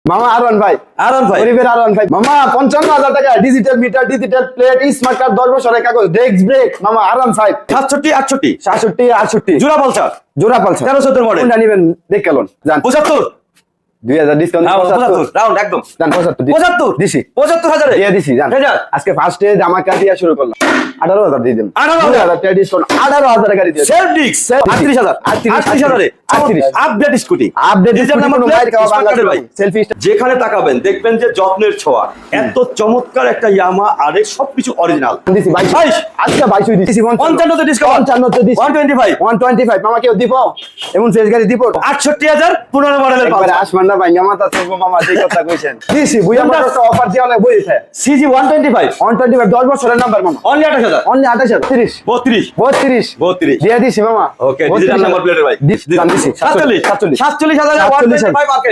মামা আরন ভাই গরিবের আরন ভাই মামা 55,000 টাকা digital meter digital plate smart card 10 বছরের কাগজ ডেস্ক ব্রেক মামা আরন ভাই 67 68 67 68 জোড়া পালসার জোড়া পালসার 13 14 মডেল কোনটা নেবেন দেখে লন জান 75 2000 ডিসকাউন্ট 75 রাউন্ড একদম জান 75 দিছি 75,000 দিয়ে দিছি জান হাজার আজকে ফার্স্টে জামাকা দিয়ে শুরু করলাম 18,000 দিয়ে দেন 18,000 টাকা ডিসকাউন্ট 18,000 টাকা দিয়ে self disc 38,000 38,000 update scooty update digital number mobile কাওয়া বাংলা ভাই সেলফি যেখানে তাকাবেন দেখবেন যে যত্নের ছোঁয়া এত চমৎকার একটা ইয়ামা আর সবকিছু অরিজিনাল দিছি 22 আজকে 22 দিছি 55 তে ডিসকাউন্ট 55 তে দিছি 125 125 মামা কেউ দিব এমন ফ্রেশ গাড়ি দিব 68,000 15 মডেলের একবারে আসমান না ভাই মাথা থেকে মামা এই কথা কইছেন দিছি বুইয়া মাত্র অফার দিয়া লাগে বইছে সিজি 125 125 10 বছরের নাম্বার মামা অনলি 28,000 অনলি 28 30 32 32 দিয়ে দিছি মামা ওকে ডিজিটাল নাম্বার প্লেটের ভাই দিছি 47 47,000 125 মার্কেট